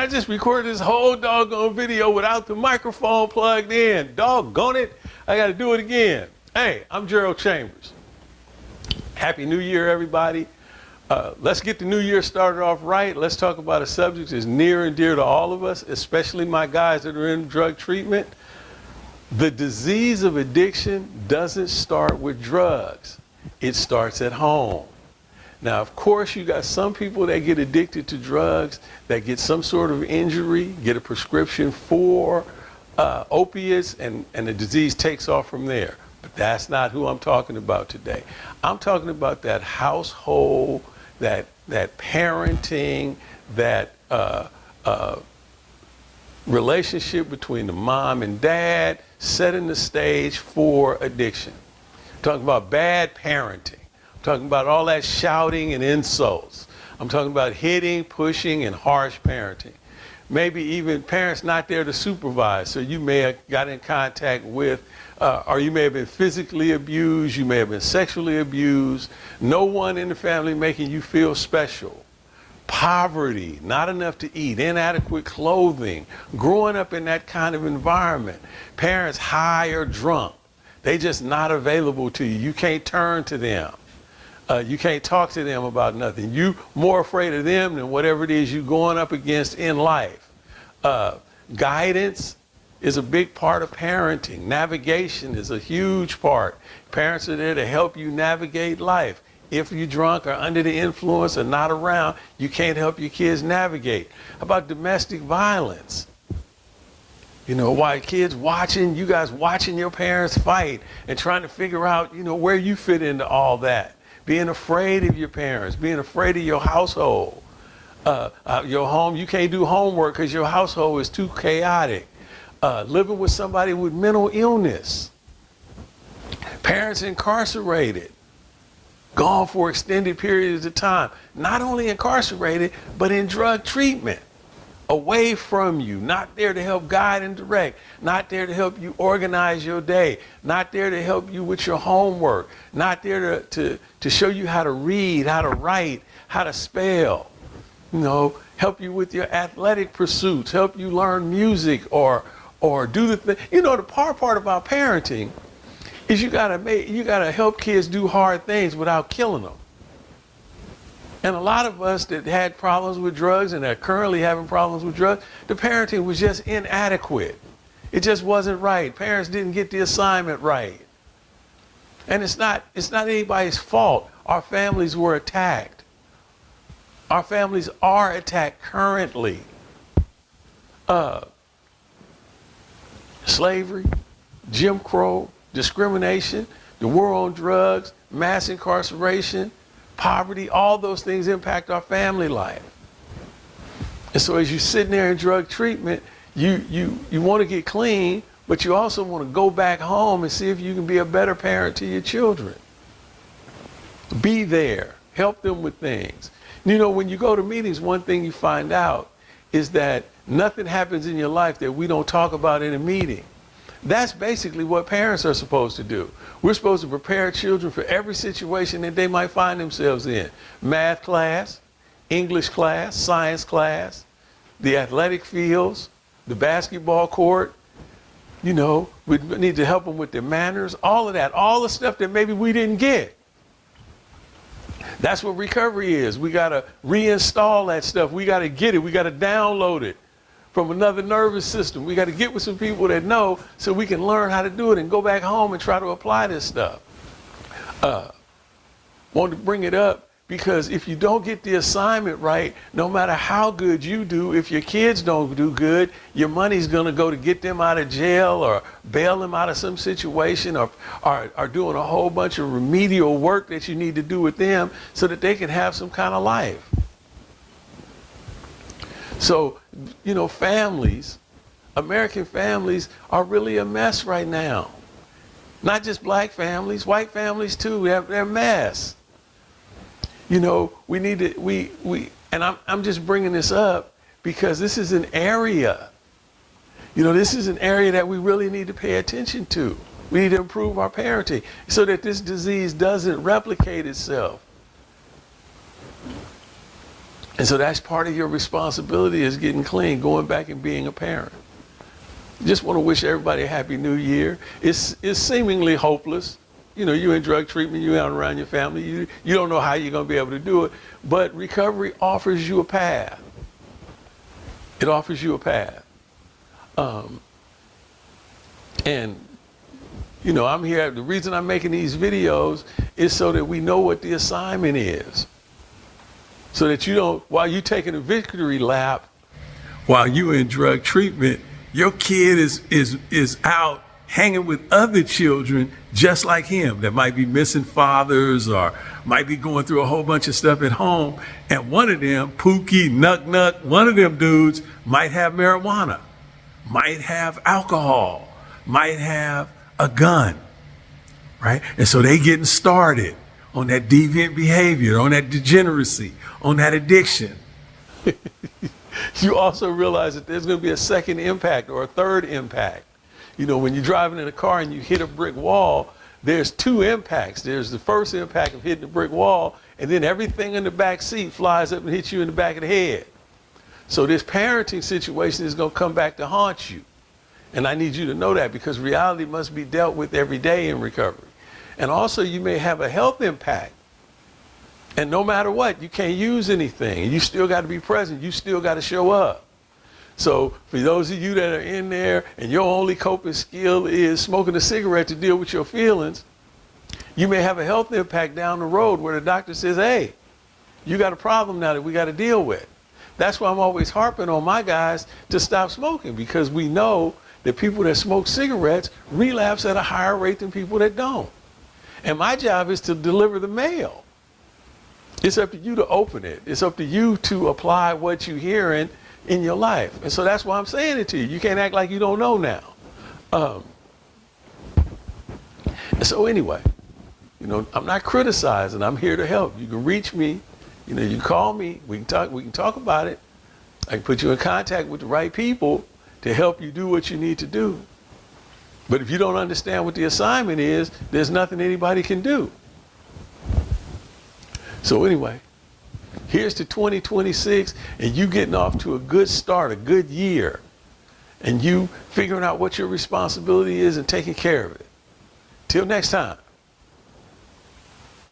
just recorded this whole doggone video without the microphone plugged in. Doggone it, I got to do it again. Hey, I'm Gerald Chambers. Happy New Year, everybody. Let's get the new year started off right. Let's talk about a subject that's near and dear to all of us, especially my guys that are in drug treatment. The disease of addiction doesn't start with drugs. It starts at home. Now, of course, you got some people that get addicted to drugs, that get some sort of injury, get a prescription for opiates, and the disease takes off from there. But that's not who I'm talking about today. I'm talking about that household, that parenting, that relationship between the mom and dad, setting the stage for addiction. I'm talking about bad parenting. I'm talking about all that shouting and insults. I'm talking about hitting, pushing, and harsh parenting. Maybe even parents not there to supervise, so you may have got in contact with, or you may have been physically abused, you may have been sexually abused, no one in the family making you feel special. Poverty, not enough to eat, inadequate clothing, growing up in that kind of environment. Parents high or drunk, they just not available to you. You can't turn to them. You can't talk to them about nothing. You more afraid of them than whatever it is you're going up against in life. Guidance is a big part of parenting. Navigation is a huge part. Parents are there to help you navigate life. If you're drunk or under the influence or not around, you can't help your kids navigate. How about domestic violence? You know, why kids watching, you guys watching your parents fight and trying to figure out, you know, where you fit into all that. Being afraid of your parents, being afraid of your household. Your home, you can't do homework because your household is too chaotic. Living with somebody with mental illness. Parents incarcerated. Gone for extended periods of time. Not only incarcerated, but in drug treatment. Away from you, not there to help guide and direct, not there to help you organize your day, not there to help you with your homework, not there to show you how to read, how to write, how to spell, you know, help you with your athletic pursuits, help you learn music or do the thing. You know, the part about parenting is you gotta help kids do hard things without killing them. And a lot of us that had problems with drugs and are currently having problems with drugs, the parenting was just inadequate. It just wasn't right. Parents didn't get the assignment right. And it's not anybody's fault. Our families were attacked. Our families are attacked currently. Slavery, Jim Crow, discrimination, the war on drugs, mass incarceration, poverty, all those things impact our family life. And so as you're sitting there in drug treatment, you want to get clean, but you also want to go back home and see if you can be a better parent to your children. Be there, help them with things. You know, when you go to meetings, one thing you find out is that nothing happens in your life that we don't talk about in a meeting. That's basically what parents are supposed to do. We're supposed to prepare children for every situation that they might find themselves in. Math class, English class, science class, the athletic fields, the basketball court. You know, we need to help them with their manners, all of that, all the stuff that maybe we didn't get. That's what recovery is. We got to reinstall that stuff. We got to get it. We got to download it from another nervous system. We got to get with some people that know so we can learn how to do it and go back home and try to apply this stuff. Want to bring it up because if you don't get the assignment right, no matter how good you do, if your kids don't do good, your money's going to go to get them out of jail or bail them out of some situation or doing a whole bunch of remedial work that you need to do with them so that they can have some kind of life. So, you know, families, American families are really a mess right now. Not just black families, white families too, they're a mess. You know, we need to, and I'm just bringing this up because this is an area, you know, this is an area that we really need to pay attention to. We need to improve our parenting so that this disease doesn't replicate itself. And so that's part of your responsibility, is getting clean, going back and being a parent. Just want to wish everybody a happy new year. It's seemingly hopeless. You know, you're in drug treatment, you're out around your family, you don't know how you're going to be able to do it, but recovery offers you a path. It offers you a path. And, you know, I'm here, the reason I'm making these videos is so that we know what the assignment is. So that you don't, while you're taking a victory lap, while you're in drug treatment, your kid is out hanging with other children just like him that might be missing fathers or might be going through a whole bunch of stuff at home. And one of them, Pookie, Nuck, one of them dudes might have marijuana, might have alcohol, might have a gun, right? And so they getting started on that deviant behavior, on that degeneracy, on that addiction. You also realize that there's going to be a second impact or a third impact. You know, when you're driving in a car and you hit a brick wall, there's two impacts. There's the first impact of hitting the brick wall, and then everything in the back seat flies up and hits you in the back of the head. So this parenting situation is going to come back to haunt you. And I need you to know that, because reality must be dealt with every day in recovery. And also, you may have a health impact. And no matter what, you can't use anything. And you still got to be present. You still got to show up. So for those of you that are in there and your only coping skill is smoking a cigarette to deal with your feelings, you may have a health impact down the road where the doctor says, hey, you got a problem now that we got to deal with. That's why I'm always harping on my guys to stop smoking, because we know that people that smoke cigarettes relapse at a higher rate than people that don't. And my job is to deliver the mail. It's up to you to open it. It's up to you to apply what you're hearing in your life. And so that's why I'm saying it to you. You can't act like you don't know now. So anyway, you know, I'm not criticizing. I'm here to help. You can reach me. You know, you can call me. We can talk about it. I can put you in contact with the right people to help you do what you need to do. But if you don't understand what the assignment is, there's nothing anybody can do. So anyway, here's to 2026, and you getting off to a good start, a good year, and you figuring out what your responsibility is and taking care of it. Till next time.